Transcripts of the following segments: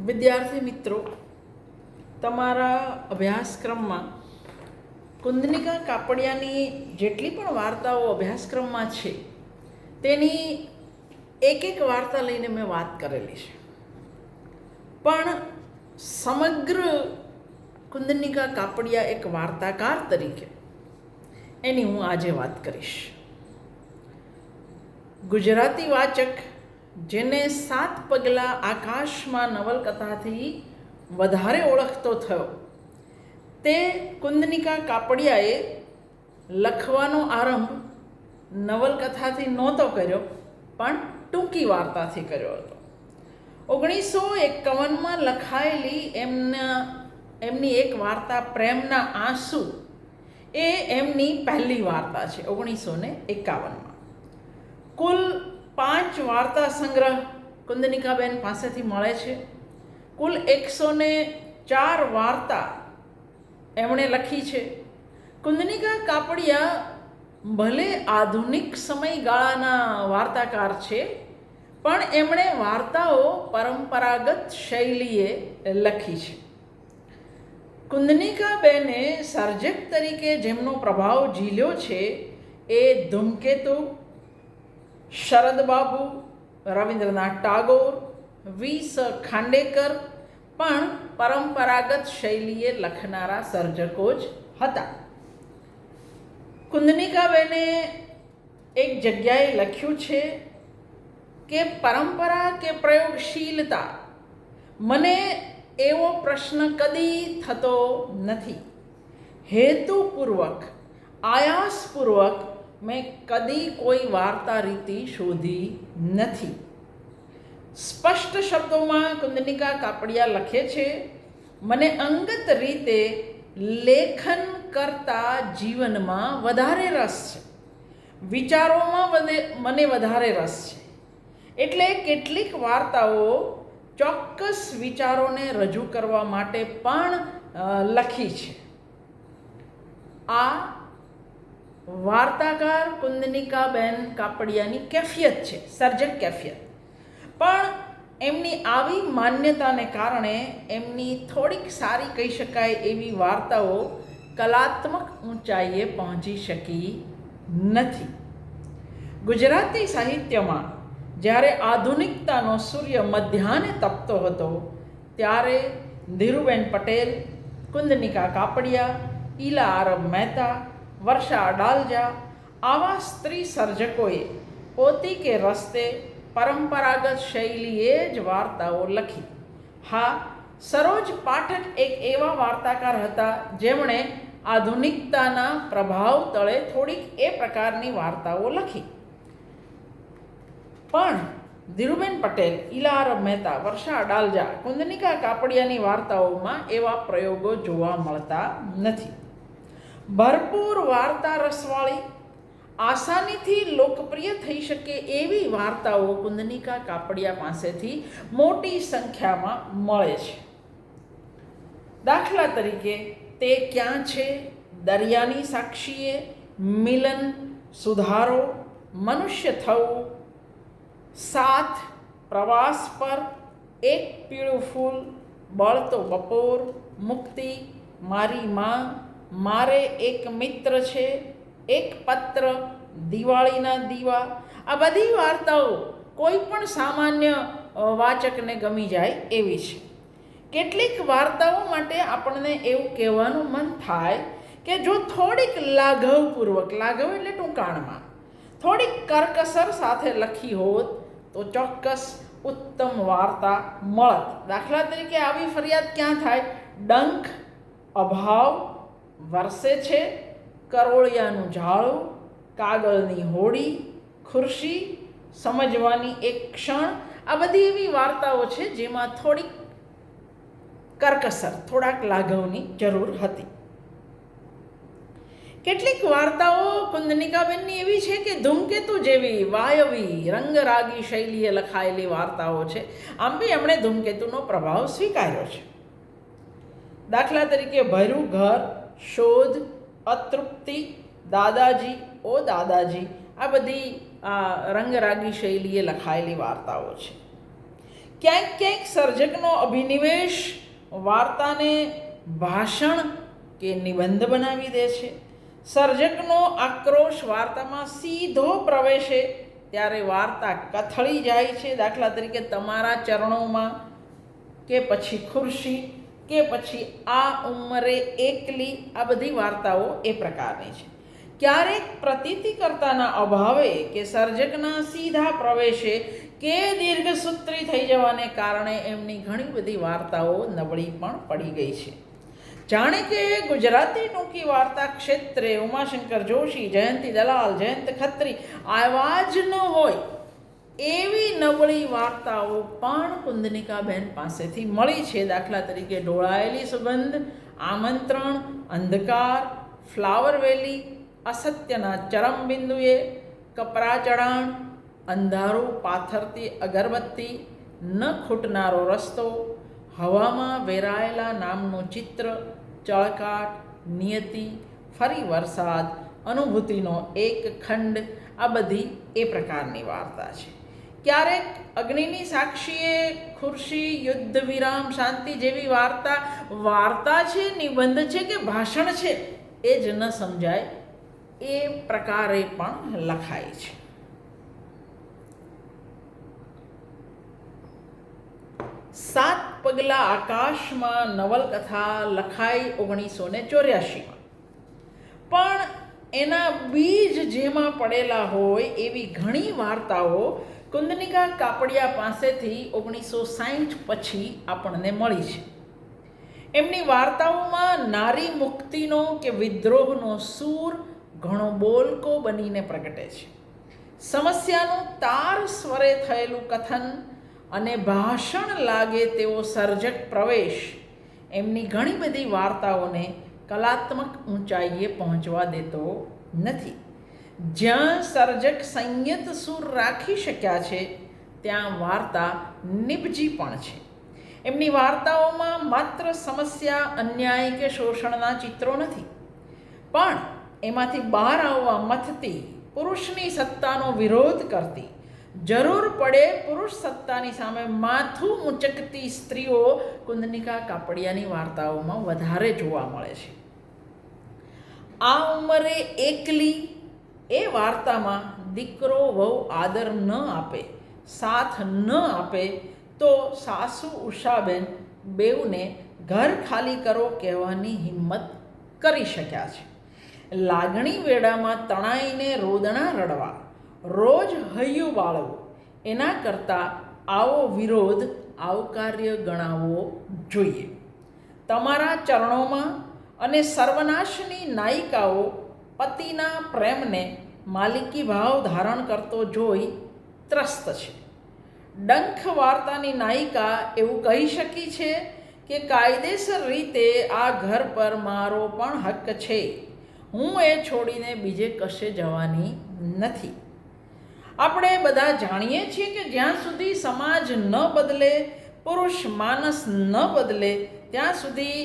વિદ્યાર્થી મિત્રો, તમારા અભ્યાસક્રમમાં કુંદનિકા કાપડિયાની જેટલી પણ વાર્તાઓ અભ્યાસક્રમમાં છે તેની એક એક વાર્તા લઈને મેં વાત કરેલી છે, પણ સમગ્ર કુંદનિકા કાપડિયા એક વાર્તાકાર તરીકે એની હું આજે વાત કરીશ. ગુજરાતી વાચક જેને 7 પગલાં આકાશમાં નવલકથાથી વધારે ઓળખતો થયો તે કુંદનિકા કાપડિયાએ લખવાનો આરંભ નવલકથાથી નહોતો કર્યો, પણ ટૂંકી વાર્તાથી કર્યો હતો. 1951માં લખાયેલી એમની એક વાર્તા પ્રેમના આંસુ એ એમની પહેલી વાર્તા છે. 1951માં કુલ 5 વાર્તા સંગ્રહ કુંદનિકાબેન પાસેથી મળે છે. કુલ 104 વાર્તા એમણે લખી છે. કુંદનિકા કાપડિયા ભલે આધુનિક સમયગાળાના વાર્તાકાર છે, પણ એમણે વાર્તાઓ પરંપરાગત શૈલીએ લખી છે. કુંદનિકાબેને સર્જક તરીકે જેમનો પ્રભાવ ઝીલ્યો છે એ ધૂમકેતુ, શરદબાબુ, રવિન્દ્રનાથ ટાગોર, વી.સ. ખાંડેકર પણ પરંપરાગત શૈલીએ લખનારા સર્જકો જ હતા. કુંદનિકાબેને એક જગ્યાએ લખ્યું છે કે પરંપરા કે પ્રયોગશીલતા, મને એવો પ્રશ્ન કદી થતો નથી. હેતુપૂર્વક, આયાસપૂર્વક મેં કદી કોઈ વાર્તા રીતિ શોધી નથી. સ્પષ્ટ શબ્દોમાં કુંદનિકા કાપડિયા લખે છે, મને અંગત રીતે લેખન કરતાં જીવનમાં વધારે રસ છે, વિચારોમાં મને વધારે રસ છે, એટલે કેટલીક વાર્તાઓ ચોક્કસ વિચારોને રજૂ કરવા માટે પણ લખી છે. આ વાર્તાકાર કુંદનિકાબેન કાપડિયાની કેફિયત છે, સર્જક કેફિયત. પણ એમની આવી માન્યતાને કારણે એમની થોડીક સારી કહી શકાય એવી વાર્તાઓ કલાત્મક ઊંચાઈએ પહોંચી શકી નથી. ગુજરાતી સાહિત્યમાં જ્યારે આધુનિકતાનો સૂર્ય મધ્યાહને તપતો હતો ત્યારે ધીરુબેન પટેલ, કુંદનિકા કાપડિયા, ઈલા આરબ મહેતા, વર્ષા અડાલજા આવા સ્ત્રી સર્જકોએ પોતી કે રસ્તે પરંપરાગત શૈલીએ જ વાર્તાઓ લખી. હા, સરોજ પાઠક એક એવા વાર્તાકાર હતા જેમણે આધુનિકતાના પ્રભાવ તળે થોડીક એ પ્રકારની વાર્તાઓ લખી. પણ ધીરુબેન પટેલ, ઈલા આરબ મહેતા, વર્ષા અડાલજા, કુંદનિકા કાપડિયાની વાર્તાઓમાં એવા પ્રયોગો જોવા મળતા નથી. ભરપૂર વાર્તા રસવાળી, આસાનીથી લોકપ્રિય થઈ શકે એવી વાર્તાઓ કુંદનિકા કાપડિયા પાસેથી મોટી સંખ્યામાં મળે છે. દાખલા તરીકે તે ક્યાં છે, દરિયાની સાક્ષીએ, મિલન, સુધારો, મનુષ્ય થવું, સાથ, પ્રવાસ પર, એક પીળું ફૂલ, બળતો બપોર, મુક્તિ, મારી માં, મારે એક મિત્ર છે, એક પત્ર, દિવાળીના દીવા, આ બધી વાર્તાઓ કોઈ પણ સામાન્ય વાચકને ગમી જાય એવી છે. કેટલીક વાર્તાઓ માટે આપણને એવું કહેવાનું મન થાય કે જો થોડીક લાઘવપૂર્વક, લાઘવ એટલે ટૂંકાણમાં, થોડીક કરકસર સાથે લખી હોત તો ચોક્કસ ઉત્તમ વાર્તા મળત. દાખલા તરીકે આવી ફરિયાદ ક્યાં થાય? ડંખ, અભાવ, વરસે છે, કરોળિયાનું ઝાડું, કાગળની હોડી, ખુરશી, સમજવાની એક ક્ષણ, આ બધી એવી વાર્તાઓ છે જેમાં થોડીક કરકસર, થોડાક લાઘવની જરૂર હતી. કેટલીક વાર્તાઓ કુંદનિકાબેનની એવી છે કે ધૂમકેતુ જેવી વાયવી, રંગરાગી શૈલીએ લખાયેલી વાર્તાઓ છે. આમ બી એમણે ધૂમકેતુનો પ્રભાવ સ્વીકાર્યો છે. દાખલા તરીકે ભર્યું ઘર, શોધ, અતૃપ્તિ, દાદાજી ઓ દાદાજી, આ બધી રંગરાગી શૈલીએ લખાયેલી વાર્તાઓ છે. ક્યાંક ક્યાંક સર્જકનો અભિનિવેશ વાર્તાને ભાષણ કે નિબંધ બનાવી દે છે. સર્જકનો આક્રોશ વાર્તામાં સીધો પ્રવેશે ત્યારે વાર્તા કથળી જાય છે. દાખલા તરીકે તમારા ચરણોમાં, કે પછી ખુરશી, કે પછી આ ઉંમરે એકલી, આ બધી વાર્તાઓ એ પ્રકારની છે. ક્યારેક પ્રતીતિકર્તાના અભાવે કે સર્જકના સીધા પ્રવેશે કે દીર્ઘસૂત્રી થઈ જવાને કારણે એમની ઘણી બધી વાર્તાઓ નબળી પણ પડી ગઈ છે. જાણે કે ગુજરાતી ટૂંકી વાર્તા ક્ષેત્રે ઉમાશંકર જોશી, જયંતી દલાલ, જયંત ખત્રી આવા જ ન હોય એવી નબળી વાર્તાઓ પણ કુંદનિકાબેન પાસેથી મળી છે. દાખલા તરીકે ઢોળાયેલી સુગંધ, આમંત્રણ, અંધકાર, ફ્લાવર વેલી, અસત્યના ચરમબિંદુએ, કપરા ચઢાણ, અંધારું પાથરતી અગરબત્તી, ન ખૂટનારો રસ્તો, હવામાં વેરાયેલા નામનું ચિત્ર, ચળકાટ, નિયતિ, ફરી વરસાદ, અનુભૂતિનો એક ખંડ, આ બધી એ પ્રકારની વાર્તા છે. ક્યારેક અગ્નિની સાક્ષીએ, ખુરશી, યુદ્ધ વિરામ, શાંતિ જેવી વાર્તા છે, નિબંધ છે કે ભાષણ છે એ જ ન સમજાય એ પ્રકારે પણ લખાય છે. સાત પગલા આકાશમાં નવલકથા લખાઈ 1984માં, પણ એના બીજ જેમાં પડેલા હોય એવી ઘણી વાર્તાઓ કુંદનિકા કાપડિયા પાસેથી 1960 પછી આપણને મળી છે. એમની વાર્તાઓમાં નારી મુક્તિનો કે વિદ્રોહનો સૂર ઘણો બોલકો બનીને પ્રગટે છે. સમસ્યાનું તાર સ્વરે થયેલું કથન અને ભાષણ લાગે તેવો સર્જક પ્રવેશ એમની ઘણી બધી વાર્તાઓને કલાત્મક ઊંચાઈએ પહોંચવા દેતો નથી. જ્યાં સર્જક સંયત સૂર રાખી શક્યા છે ત્યાં વાર્તા નિપજી પણ છે. એમની વાર્તાઓમાં માત્ર સમસ્યા, અન્યાય કે શોષણના ચિત્રો નથી, પણ એમાંથી બહાર આવવા મથતી, પુરુષની સત્તાનો વિરોધ કરતી, જરૂર પડે પુરુષ સત્તાની સામે માથું ઊંચકતી સ્ત્રીઓ કુંદનિકા કાપડિયાની વાર્તાઓમાં વધારે જોવા મળે છે. આ ઉંમરે એકલી એ વાર્તામાં દીકરો વહુ આદર ન આપે, સાથ ન આપે તો સાસુ ઉષાબેન બેઉને ઘર ખાલી કરો કહેવાની હિંમત કરી શક્યા છે. લાગણી વેડામાં તણાઈને રોદણા રડવા, રોજ હૈયું બાળવું, એના કરતાં આવો વિરોધ આવકાર્ય ગણાવવો જોઈએ. તમારા ચરણોમાં અને સર્વનાશની નાયિકાઓ પતિના પ્રેમને માલિકી ભાવ ધારણ કરતો જોઈ ત્રસ્ત છે. ડંખ વાર્તાની નાયિકા એવું કહી શકી છે કે કાયદેસર રીતે આ ઘર પર મારો પણ હક છે, હું એ છોડીને બીજે કશે જવાની નથી. આપણે બધા જાણીએ છીએ કે જ્યાં સુધી સમાજ ન બદલે, પુરુષ માનસ ન બદલે, ત્યાં સુધી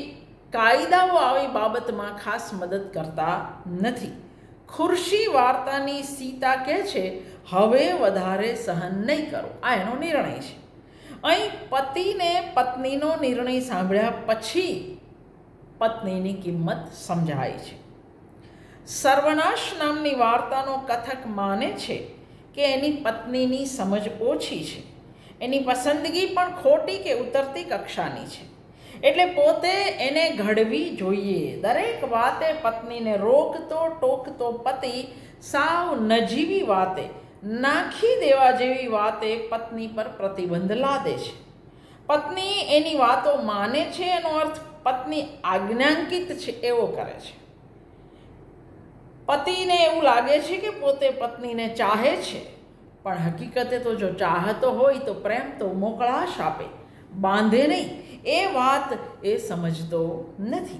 કાયદાઓ આવી બાબતમાં ખાસ મદદ કરતા નથી. ખુરશી વાર્તાની સીતા કહે છે, હવે વધારે સહન નહીં કરો. આ એનો નિર્ણય છે. અહીં પતિને પત્નીનો નિર્ણય સાંભળ્યા પછી પત્નીની કિંમત સમજાય છે. સર્વનાશ નામની વાર્તાનો કથક માને છે કે એની પત્નીની સમજ ઓછી છે, એની પસંદગી પણ ખોટી કે ઉતરતી કક્ષાની છે, એટલે પોતે એને ઘડવી જોઈએ. દરેક વાતે પત્નીને રોકતો ટોકતો પતિ સાવ નજીવી વાતે, નાખી દેવા જેવી વાતે પત્ની પર પ્રતિબંધ લાદે છે. પત્ની એની વાતો માને છે એનો અર્થ પત્ની આજ્ઞાંકિત છે એવો કરે છે. પતિને એવું લાગે છે કે પોતે પત્નીને ચાહે છે, પણ હકીકતે તો જો ચાહતો હોય તો પ્રેમ તો મોકળાશ આપે, બાંધે નહીં. એ વાત એ સમજતો નથી.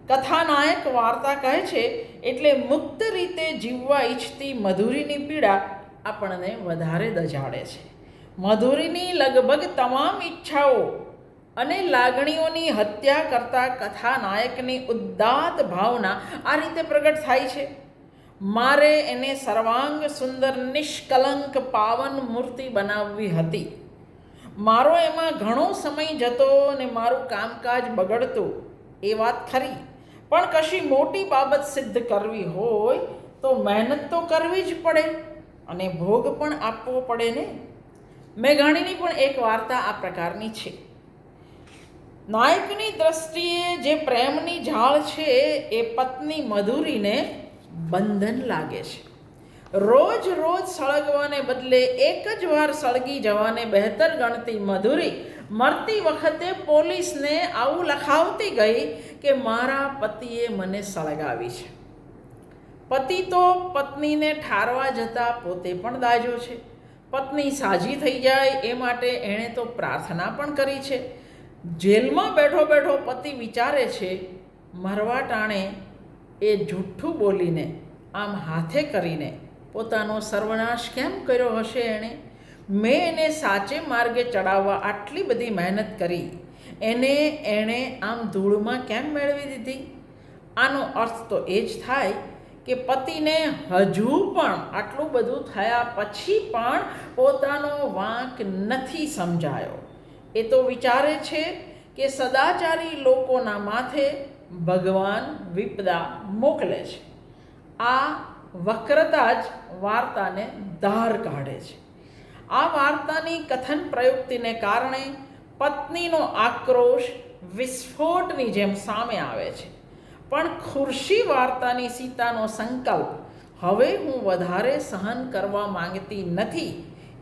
કથાનાયક વાર્તા કહે છે એટલે મુક્ત રીતે જીવવા ઈચ્છતી મધુરીની પીડા આપણને વધારે દજાડે છે. મધુરીની લગભગ તમામ ઈચ્છાઓ અને લાગણીઓની હત્યા કરતા કથાનાયકની ઉદાત્ત ભાવના આ રીતે પ્રગટ થાય છે. મારે એને સર્વાંગ સુંદર નિષ્કલંક પાવન મૂર્તિ બનાવવી હતી. મારો એમાં ઘણો સમય જતો અને મારું કામકાજ બગડતું, એ વાત ખરી. પણ કશી મોટી બાબત સિદ્ધ કરવી હોય તો મહેનત તો કરવી જ પડે અને ભોગ પણ આપવો પડે ને. મેઘાણીની પણ એક વાર્તા આ પ્રકારની છે. નાયકની દ્રષ્ટિએ જે પ્રેમની ઝાળ છે એ પત્ની મધુરીને બંધન લાગે છે. રોજ રોજ સળગવાને બદલે એક જ વાર સળગી જવાને બહેતર ગણતી મધુરી મરતી વખતે પોલીસને આવું લખાવતી ગઈ કે મારા પતિએ મને સળગાવી છે. પતિ તો પત્નીને ઠારવા જતાં પોતે પણ દાઝ્યો છે. પત્ની સાજી થઈ જાય એ માટે એણે તો પ્રાર્થના પણ કરી છે. જેલમાં બેઠો બેઠો પતિ વિચારે છે, મરવા ટાણે એ જૂઠ્ઠું બોલીને, આમ હાથે કરીને પોતાનો સર્વનાશ કેમ કર્યો હશે એણે? મેં એને સાચે માર્ગે ચડાવવા આટલી બધી મહેનત કરી, એણે આમ ધૂળમાં કેમ મેળવી દીધી? આનો અર્થ તો એ જ થાય કે પતિને હજુ પણ આટલું બધું થયા પછી પણ પોતાનો વાંક નથી સમજાયો. એ તો વિચારે છે કે સદાચારી લોકોના માથે ભગવાન વિપદા મોકલે છે. આ વક્રતા જ વાર્તાને ધાર કાઢે છે. આ વાર્તાની કથન પ્રયુક્તિને કારણે પત્નીનો આક્રોશ વિસ્ફોટની જેમ સામે આવે છે. પણ ખુરશી વાર્તાની સીતાનો સંકલ્પ, હવે હું વધારે સહન કરવા માંગતી નથી,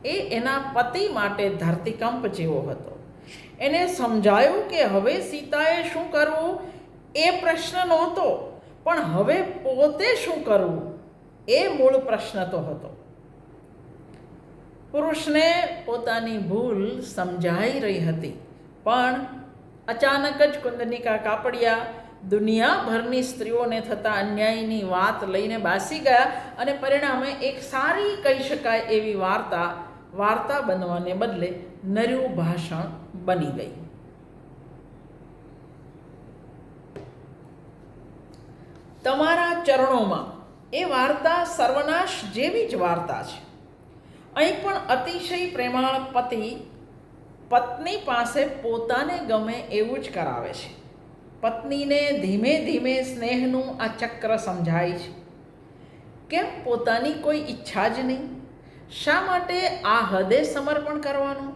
એ એના પતિ માટે ધરતીકંપ જેવો હતો. એને સમજાયું કે હવે સીતાએ શું કરવું એ પ્રશ્ન નહોતો, પણ હવે પોતે શું કરવું એ મૂળ પ્રશ્ન તો હતો. પુરુષને પોતાની ભૂલ સમજાઈ રહી હતી, પણ અચાનક જ કુંદનિકા કાપડિયા દુનિયાભરની સ્ત્રીઓને થતા અન્યાયની વાત લઈને બાસી ગયા અને પરિણામે એક સારી કહી શકાય એવી વાર્તા બનવાને બદલે નર્યું ભાષણ બની ગઈ. તમારા ચરણોમાં એ વાર્તા સર્વનાશ જેવી જ વાર્તા છે. અહીં પણ અતિશય પ્રેમાળ પતિ પત્ની પાસે પોતાને ગમે એવું જ કરાવે છે. પત્નીને ધીમે ધીમે સ્નેહનું આ ચક્ર સમજાય છે. કેમ પોતાની કોઈ ઈચ્છા જ નહીં? શા માટે આ હદે સમર્પણ કરવાનું?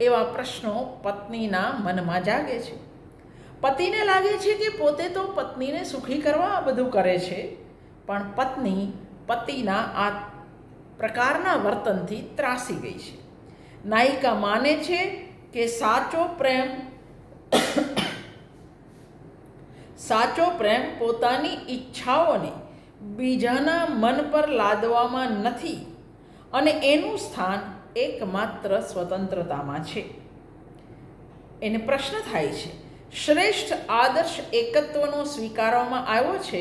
એવા પ્રશ્નો પત્નીના મનમાં જાગે છે. પતિને લાગે છે કે પોતે તો પત્નીને સુખી કરવા આ બધું કરે છે, પણ પત્ની પતિના આ પ્રકારના વર્તનથી ત્રાસી ગઈ છે. નાયિકા માને છે કે સાચો પ્રેમ પોતાની ઈચ્છાઓને બીજાના મન પર લાદવામાં નથી અને એનું સ્થાન એકમાત્ર સ્વતંત્રતામાં છે. એને પ્રશ્ન થાય છે, શ્રેષ્ઠ આદર્શ એકત્વનો સ્વીકારવામાં આવ્યો છે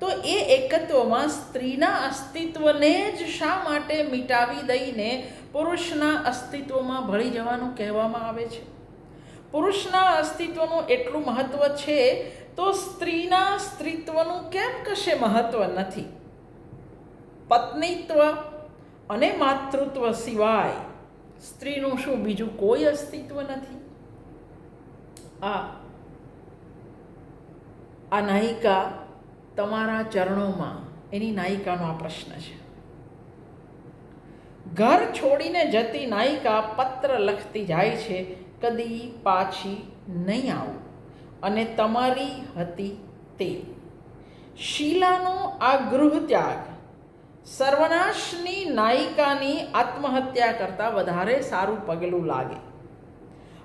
તો એ એકત્વમાં સ્ત્રીના અસ્તિત્વને જ શા માટે મિટાવી દઈને પુરુષના અસ્તિત્વમાં ભળી જવાનું કહેવામાં આવે છે? પુરુષના અસ્તિત્વનું એટલું મહત્ત્વ છે તો સ્ત્રીના સ્ત્રીત્વનું કેમ કશે મહત્ત્વ નથી? પત્નીત્વ અને માતૃત્વ સિવાય સ્ત્રીનું શું બીજું કોઈ અસ્તિત્વ નથી? આ નાયિકા તમારા ચરણોમાં, એની નાયિકાનો આ પ્રશ્ન છે. ઘર છોડીને જતી નાયિકા પત્ર લખતી જાય છે, કદી પાછી નહીં આવું અને તમારી હતી તે. શીલાનો આ ગૃહત્યાગ સર્વનાશની નાયિકાની આત્મહત્યા કરતાં વધારે સારું પગલું લાગે.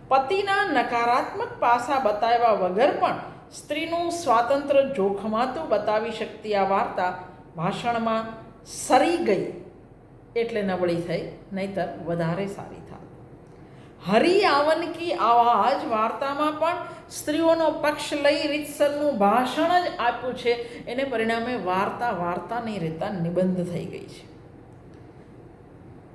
પતિના નકારાત્મક પાસા બતાવ્યા વગર પણ સ્ત્રીનું સ્વાતંત્ર્ય જોખમાતું બતાવી શકતી આ વાર્તા ભાષણમાં સરી ગઈ એટલે નબળી થઈ, નહીતર વધારે સારી થાત. હરી આवन કી આવાજ વાર્તામાં પણ સ્ત્રીઓનો પક્ષ લઈ રીતસરનું ભાષણ જ આપ્યું છે. એને પરિણામે વાર્તા નહીં રહેતા નિબંધ થઈ ગઈ છે.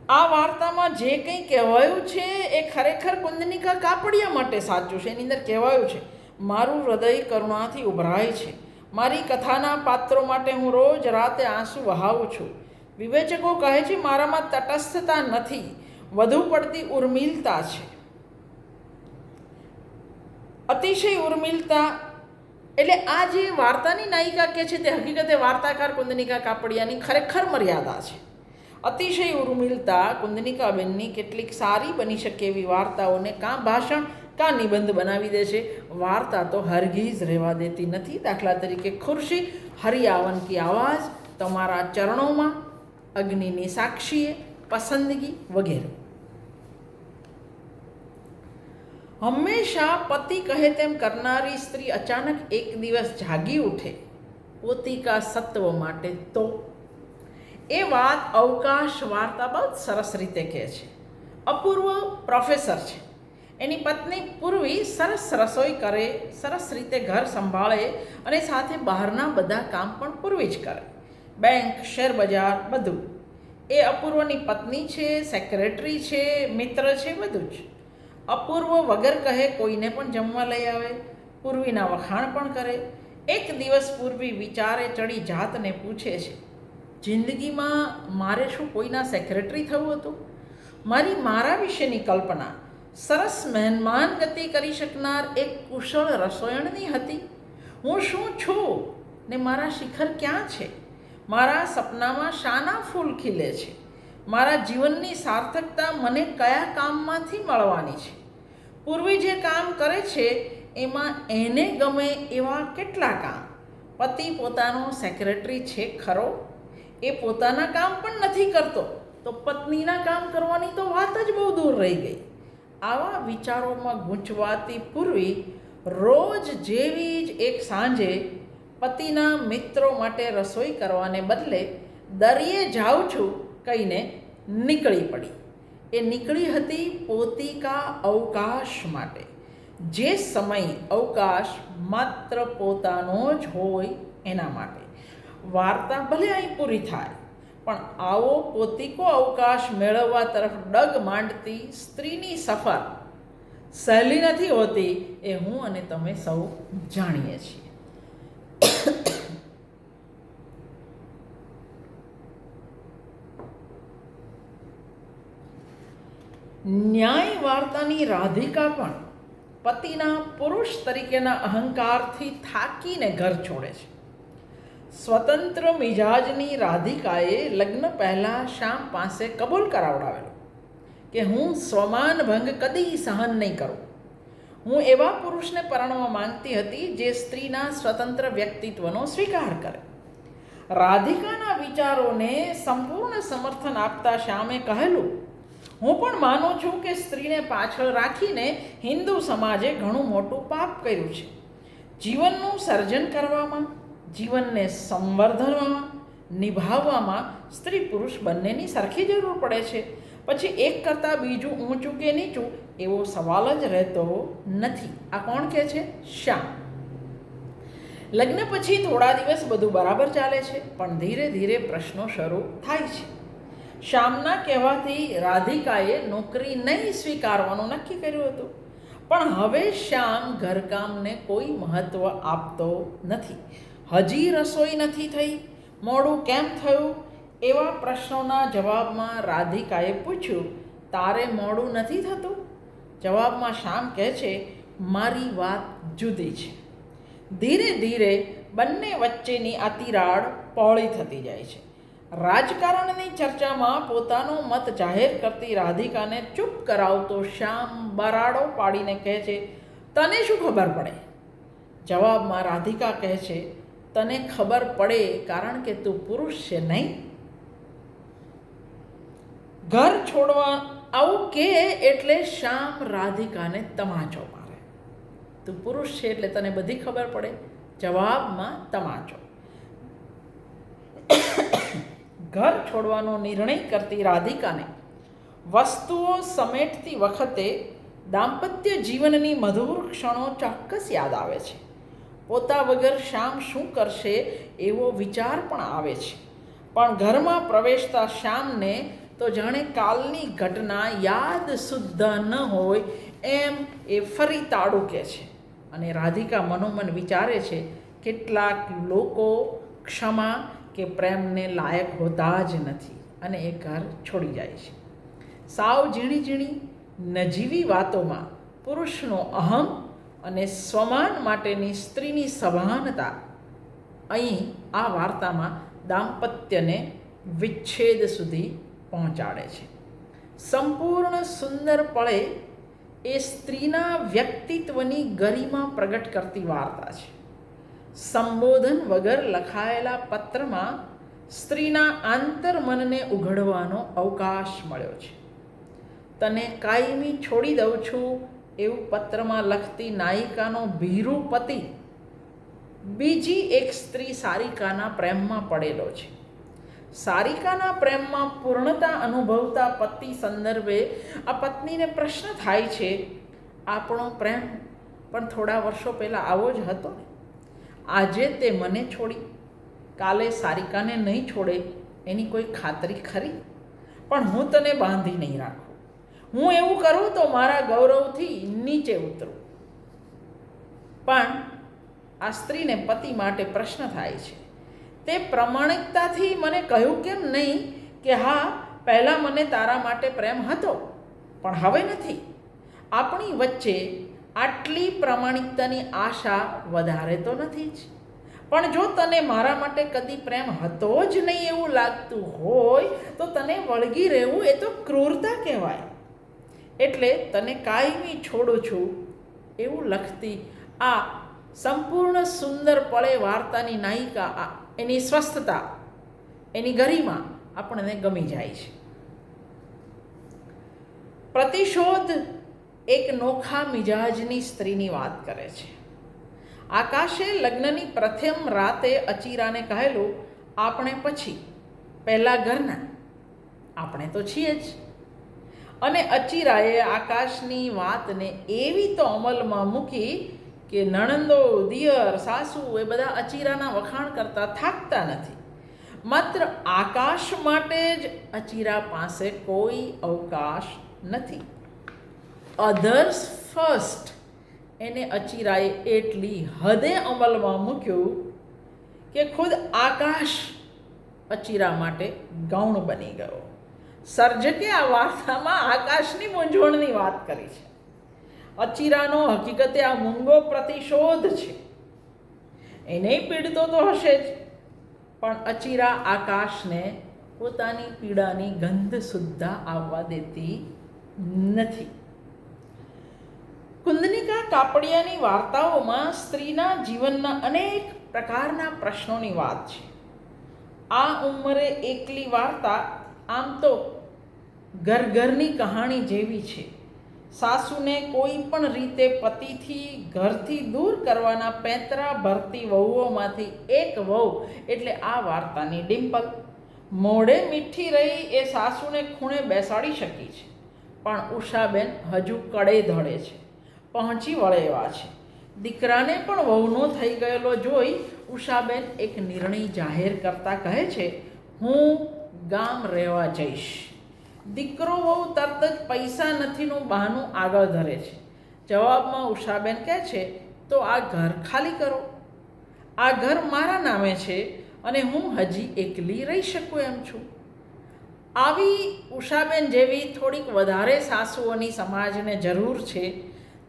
આ વાર્તામાં જે કંઈ કહેવાયું છે એ ખરેખર કુંદનિકા કાપડિયા માટે સાચું છે. એની અંદર કહેવાયું છે, મારું હૃદય કરુણાથી ઉભરાય છે. મારી કથાના પાત્રો માટે હું રોજ રાતે આંસુ વહાવું છું. વિવેચકો કહે છે મારામાં તટસ્થતા નથી. વધુ પડતી ઉર્મિલતા છે. અતિશય ઉર્મિલતા એટલે આ જે વાર્તાની નાયિકા કે છે તે હકીકતે વાર્તાકાર કુંદનિકા કાપડિયાની ખરેખર મર્યાદા છે. અતિશય ઉર્મિલતા કુંદનિકાબેનની કેટલીક સારી બની શકે એવી વાર્તાઓને કાં ભાષણ કાં નિબંધ બનાવી દે છે. વાર્તા તો હરગીઝ રહેવા દેતી નથી. દાખલા તરીકે ખુરશી, હરિયાવન કી આવાજ, તમારા ચરણોમાં, અગ્નિની સાક્ષીએ, પસંદગી વગેરે. હંમેશા પતિ કહે તેમ કરનારી સ્ત્રી અચાનક એક દિવસ જાગી ઉઠે પોતી કા સત્વ માટે તો એ વાત અવકાશ વાર્તા બહુ સરસ રીતે કહે છે. અપૂર્વ પ્રોફેસર છે. એની પત્ની પૂર્વી સરસ રસોઈ કરે, સરસ રીતે ઘર સંભાળે અને સાથે બહારના બધા કામ પણ પૂર્વી જ કરે. બેંક, શેર બજાર, બધું. એ અપૂર્વની પત્ની છે, સેક્રેટરી છે, મિત્ર છે, બધું જ. અપૂર્વ વગર કહે કોઈને પણ જમવા લઈ આવે, પૂર્વીના વખાણ પણ કરે. એક દિવસ પૂર્વી વિચારે ચડી જાતને પૂછે છે, જિંદગીમાં મારે શું કોઈના સેક્રેટરી થવું હતું? મારા વિશેની કલ્પના સરસ મહેમાન ગતિ કરી શકનાર એક કુશળ રસોઈણની હતી. હું શું છું ને મારા શિખર ક્યાં છે? મારા સપનામાં શાના ફૂલ ખીલે છે? મારા જીવનની સાર્થકતા મને કયા કામમાંથી મળવાની છે? પૂર્વી જે કામ કરે છે એમાં એને ગમે એવા કેટલા કામ? પતિ પોતાનો સેક્રેટરી છે ખરો, એ પોતાના કામ પણ નથી કરતો તો પત્નીના કામ કરવાની તો વાત જ બહુ દૂર રહી ગઈ. આવા વિચારોમાં ગૂંચવાતી પૂર્વી રોજ જેવી જ એક સાંજે પતિના મિત્રો માટે રસોઈ કરવાને બદલે દરિયે જાઉં છું કહીને નીકળી પડી. એ નીકળી હતી પોતિકા અવકાશ માટે. જે સમય અવકાશ માત્ર પોતાનો જ હોય એના માટે. વાર્તા ભલે અહીં પૂરી થાય, પણ આવો પોતિકો અવકાશ મેળવવા તરફ ડગ માંડતી સ્ત્રીની સફર સહેલી નથી હોતી એ હું અને તમે સૌ જાણીએ છીએ. ન્યાય વાર્તાની રાધિકા પણ પતિના પુરુષ તરીકેના અહંકારથી થાકીને ઘર છોડે છે. સ્વતંત્ર મિજાજની રાધિકાએ લગ્ન પહેલાં શ્યામ પાસે કબૂલ કરાવડાવેલો કે હું સ્વમાન ભંગ કદી સહન નહીં કરું. હું એવા પુરુષને પરણવા માંગતી હતી જે સ્ત્રીના સ્વતંત્ર વ્યક્તિત્વનો સ્વીકાર કરે. રાધિકાના વિચારોને સંપૂર્ણ સમર્થન આપતા શ્યામે કહેલું, હું પણ માનું છું કે સ્ત્રીને પાછળ રાખીને હિન્દુ સમાજે ઘણું મોટું પાપ કર્યું છે. જીવનનું સર્જન કરવામાં, જીવનને સંવર્ધનમાં, નિભાવવામાં સ્ત્રી પુરુષ બંનેની સરખી જરૂર પડે છે. પછી એક કરતાં બીજું ઊંચું કે નીચું એવો સવાલ જ રહેતો નથી. આ કોણ કહે છે? શ્યામ. લગ્ન પછી થોડા દિવસ બધું બરાબર ચાલે છે, પણ ધીરે ધીરે પ્રશ્નો શરૂ થાય છે. શ્યામના કહેવાથી રાધિકાએ નોકરી નહીં સ્વીકારવાનું નક્કી કર્યું હતું, પણ હવે શ્યામ ઘરકામને કોઈ મહત્ત્વ આપતો નથી. હજી રસોઈ નથી થઈ, મોડું કેમ થયું એવા પ્રશ્નોના જવાબમાં રાધિકાએ પૂછ્યું, તારે મોડું નથી થતું? જવાબમાં શ્યામ કહે છે, મારી વાત જુદી છે. ધીરે ધીરે બંને વચ્ચેની આ તિરાડ પહોળી થતી જાય છે. રાજકારણની ચર્ચામાં પોતાનો મત જાહેર કરતી રાધિકાને ચૂપ કરાવતો શ્યામ બરાડો પાડીને કહે છે, તને શું ખબર પડે? જવાબમાં રાધિકા કહે છે, તને ખબર પડે કારણ કે તું પુરુષ છે નહીં? ઘર છોડવા આવું કે એટલે શ્યામ રાધિકાને તમાચો મારે. તું પુરુષ છે એટલે તને બધી ખબર પડે? જવાબમાં તમાચો. ઘર છોડવાનો નિર્ણય કરતી રાધિકાને વસ્તુઓ સમેટતી વખતે દાંપત્ય જીવનની મધુર ક્ષણો ચોક્કસ યાદ આવે છે. પોતા વગર શ્યામ શું કરશે એવો વિચાર પણ આવે છે. પણ ઘરમાં પ્રવેશતા શ્યામને તો જાણે કાલની ઘટના યાદ સુદ્ધા ન હોય એમ એ ફરી તાડુકે છે. અને રાધિકા મનોમન વિચારે છે, કેટલાક લોકો ક્ષમા કે પ્રેમને લાયક હોતા જ નથી અને એ ઘર છોડી જાય છે. સાવ ઝીણી ઝીણી નજીવી વાતોમાં પુરુષનો અહમ અને સ્વમાન માટેની સ્ત્રીની સભાનતા અહીં આ વાર્તામાં દાંપત્યને વિચ્છેદ સુધી પહોંચાડે છે. સંપૂર્ણ સુંદર પળે એ સ્ત્રીના વ્યક્તિત્વની ગરિમા પ્રગટ કરતી વાર્તા છે. સંબોધન વગર લખાયેલા પત્રમાં સ્ત્રીના આંતરમનને ઉઘડવાનો અવકાશ મળ્યો છે. તને કાયમી છોડી દઉં છું એવું પત્રમાં લખતી નાયિકાનો ભીરુ પતિ બીજી એક સ્ત્રી સારિકાના પ્રેમમાં પડેલો છે. સારિકાના પ્રેમમાં પૂર્ણતા અનુભવતા પતિ સંદર્ભે આ પત્નીને પ્રશ્ન થાય છે, આપણો પ્રેમ પણ થોડા વર્ષો પહેલાં આવો જ હતો ને. આજે તે મને છોડી, કાલે સારિકાને નહીં છોડે એની કોઈ ખાતરી ખરી? પણ હું તને બાંધી નહીં રાખું. હું એવું કરું તો મારા ગૌરવથી નીચે ઉતરું. પણ આ સ્ત્રીને પતિ માટે પ્રશ્ન થાય છે, તે પ્રમાણિકતાથી મને કહ્યું કેમ નહીં કે હા, પહેલાં મને તારા માટે પ્રેમ હતો પણ હવે નથી. આપણી વચ્ચે આટલી પ્રમાણિકતાની આશા વધારે તો નથી જ. પણ જો તને મારા માટે કદી પ્રેમ હતો જ નહીં એવું લાગતું હોય તો તને વળગી રહેવું એ તો ક્રૂરતા કહેવાય. એટલે તને કાયમી છોડું છું એવું લખતી આ સંપૂર્ણ સુંદર પળે વાર્તાની નાયિકા, એની સ્વસ્થતા, એની ગરિમા આપણને ગમી જાય છે. પ્રતિશોધ એક નોખા મિજાજની સ્ત્રીની વાત કરે છે. આકાશે લગ્નની પ્રથમ રાતે અચીરાને કહેલું, આપણે પછી, પહેલાં ઘરના, આપણે તો છીએ જ. અને અચીરાએ આકાશની વાતને એવી તો અમલમાં મૂકી કે નણંદો, દિયર, સાસુ એ બધા અચીરાના વખાણ કરતા થાકતા નથી. માત્ર આકાશ માટે જ અચીરા પાસે કોઈ અવકાશ નથી. અધર્સ ફર્સ્ટ એને અચીરાએ એટલી હદે અમલમાં મૂક્યું કે ખુદ આકાશ અચીરા માટે ગૌણ બની ગયો. સર્જકે આ વાર્તામાં આકાશની મૂંઝવણની વાત કરી છે. અચીરાનો હકીકતે આ મૂંગો પ્રતિશોધ છે. એને પીડતો તો હશે જ, પણ અચીરા આકાશને પોતાની પીડાની ગંધ સુદ્ધા આવવા દેતી નથી. કુંદનિકા કાપડિયાની વાર્તાઓમાં સ્ત્રીના જીવનના અનેક પ્રકારના પ્રશ્નોની વાત છે. આ ઉંમરે એકલી વાર્તા આમ તો ઘરની કહાણી જેવી છે. સાસુને કોઈ પણ રીતે પતિથી ઘરથી દૂર કરવાના પેંતરા ભરતી વહુઓમાંથી એક વહુ એટલે આ વાર્તાની ડિમ્પલ. મોઢે મીઠી રહી એ સાસુને ખૂણે બેસાડી શકી છે, પણ ઉષાબેન હજુ કડે ધડે છે, પહોંચી વળે એવા છે. દીકરાને પણ વહુનો થઈ ગયેલો જોઈ ઉષાબેન એક નિર્ણય જાહેર કરતા કહે છે, હું ગામ રહેવા જઈશ. દીકરો વહુ તરત જ પૈસા નથીનું બહાનું આગળ ધરે છે. જવાબમાં ઉષાબેન કહે છે, તો આ ઘર ખાલી કરો. આ ઘર મારા નામે છે અને હું હજી એકલી રહી શકું એમ છું. આવી ઉષાબેન જેવી થોડીક વધારે સાસુઓની સમાજને જરૂર છે.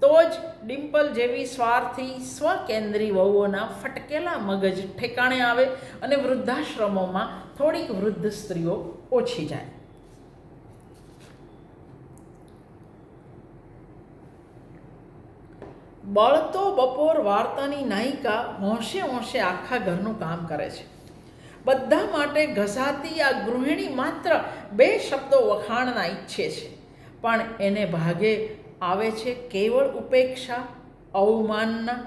તો જ ડિમ્પલ જેવી સ્વાર્થી સ્વકેન્દ્રી વહુઓના ફટકેલા મગજ ઠેકાણે આવે અને વૃદ્ધાશ્રમોમાં થોડીક વૃદ્ધ સ્ત્રીઓ ઓછી જાય. બળતો બપોર વાર્તાની નાયિકા હોંશે હોંશે આખા ઘરનું કામ કરે છે. બધા માટે ઘસાતી આ ગૃહિણી માત્ર 2 શબ્દો વખાણના ઈચ્છે છે, પણ એને ભાગે આવે છે કેવળ ઉપેક્ષા, અવમાનના.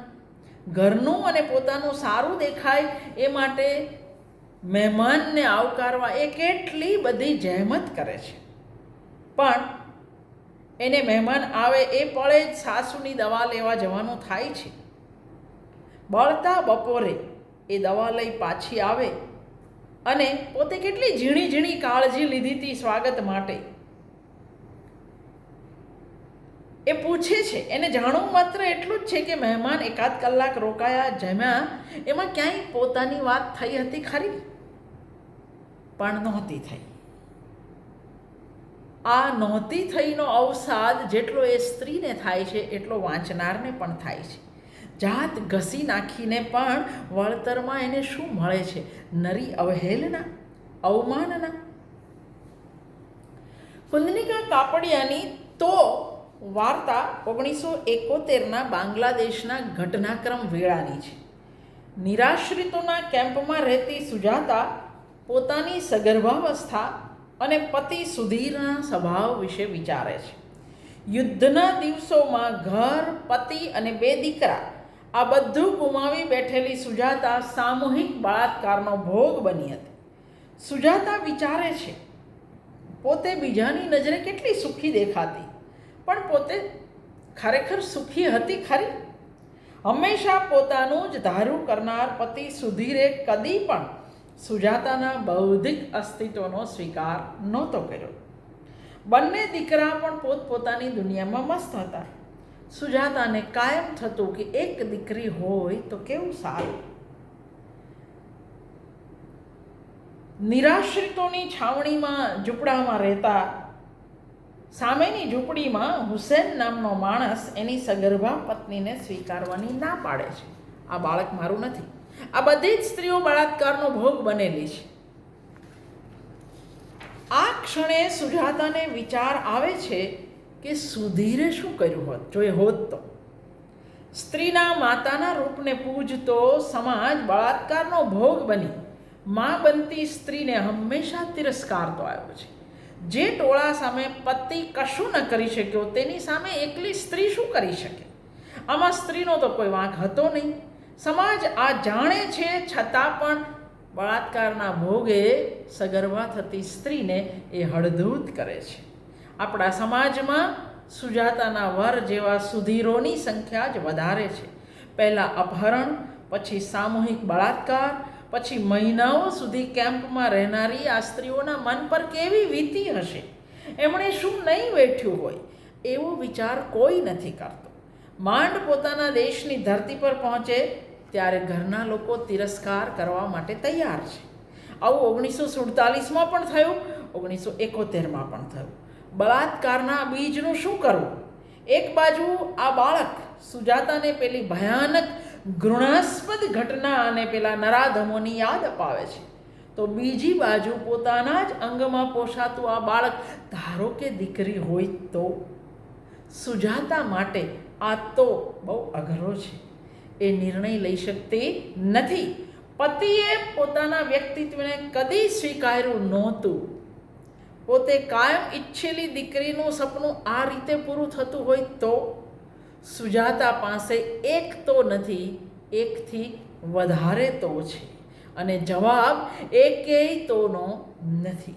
ઘરનું અને પોતાનું સારું દેખાય એ માટે મહેમાનને આવકારવા એ કેટલી બધી જહેમત કરે છે. પણ એને મહેમાન આવે એ પળે જ સાસુની દવા લેવા જવાનું થાય છે. બળતા બપોરે એ દવા લઈ પાછી આવે અને પોતે કેટલી ઝીણી ઝીણી કાળજી લીધી હતી સ્વાગત માટે એ પૂછે છે. એને જાણવું માત્ર એટલું જ છે કે મહેમાન એકાદ કલાક રોકાયા, જમ્યા, એમાં ક્યાંય પોતાની વાત થઈ હતી ખરી? પણ નહોતી થઈ. આ નહોતી થઈનો અવસાદ જેટલો એ સ્ત્રીને થાય છે એટલો વાંચનારને પણ થાય છે. જાત ઘસી નાખીને પણ વળતરમાં એને શું મળે છે? નરી અવહેલના, અવમાનના. કુંદનિકા કાપડિયાની તો વાર્તા 1971ના બાંગ્લાદેશના ઘટનાક્રમ વેળાની છે. નિરાશ્રિતોના કેમ્પમાં રહેતી સુજાતા પોતાની સગર્ભાવસ્થા અને પતિ સુધીરના સ્વભાવ વિશે વિચારે છે. યુદ્ધના દિવસોમાં ઘર, પતિ અને 2 દીકરા આ બધું ગુમાવી બેઠેલી સુજાતા સામૂહિક બળાત્કારનો ભોગ બની હતી. સુજાતા વિચારે છે પોતે બીજાની નજરે કેટલી સુખી દેખાતી, પણ પોતે ખરેખર સુખી હતી ખરી? હંમેશા પોતાનું જ ધારું કરનાર પતિ સુધીરે કદી પણ સુજાતાના બૌદ્ધિક અસ્તિત્વનો સ્વીકાર નહોતો કર્યો. બંને દીકરા પણ પોતપોતાની દુનિયામાં મસ્ત હતા. સુજાતાને કાયમ થતું કે એક દીકરી હોય તો કેવું સારું. નિરાશ્રિતોની છાવણીમાં ઝૂંપડામાં રહેતા સામેની ઝૂંપડીમાં હુસેન નામનો માણસ એની સગર્ભા પત્નીને સ્વીકારવાની ના પાડે છે. આ બાળક મારું નથી. આ બધી જ સ્ત્રીઓ બળાત્કારનો ભોગ બનેલી છે. આ ક્ષણે સુજાતાને વિચાર આવે છે કે સુધીરે શું કર્યું હોત જો એ હોત તો. સ્ત્રીના માતાના રૂપને પૂજતો સમાજ બળાત્કારનો ભોગ બની માં બનતી સ્ત્રીને હંમેશા તિરસ્કારતો આવ્યો છે. જે ટોળા સામે પતિ કશું ન કરી શક્યો તેની સામે એકલી સ્ત્રી શું કરી શકે? આમાં સ્ત્રીનો તો કોઈ વાંક હતો નહીં. સમાજ આ જાણે છે છતાં પણ બળાત્કારના ભોગે સગર્ભા થતી સ્ત્રીને એ હળધૂત કરે છે. આપણા સમાજમાં સુજાતાના વર જેવા સુધીરોની સંખ્યા જ વધારે છે. પહેલાં અપહરણ, પછી સામૂહિક બળાત્કાર, પછી મહિનાઓ સુધી કેમ્પમાં રહેનારી આ સ્ત્રીઓના મન પર કેવી વીતી હશે? એમણે શું નહીં વેઠ્યું હોય એવો વિચાર કોઈ નથી કરતો. માંડ પોતાના દેશની ધરતી પર પહોંચે ત્યારે ઘરના લોકો તિરસ્કાર કરવા માટે તૈયાર છે. આવું 1947માં પણ થયું, 1971માં પણ થયું. બળાત્કારના બીજનું શું કરવું? એક બાજુ આ બાળક સુજાતાને પેલી ભયાનક ઘૃણાસ્પદ ઘટના અને પેલા નરાધમોની યાદ અપાવે છે, તો બીજી બાજુ પોતાના જ અંગમાં પોષાતું આ બાળક ધારો કે દીકરી હોય તો? સુજાતા માટે આ તો બહુ અઘરો છે. એ નિર્ણય લઈ શકતી નથી. પતિએ પોતાના વ્યક્તિત્વને કદી સ્વીકાર્યું નહોતું. પોતે કાયમ ઈચ્છેલી દીકરીનું સપનું આ રીતે પૂરું થતું હોય તો? સુજાતા પાસે એક તો નથી, એકથી વધારે તો છે, અને જવાબ એકેય તોનો નથી.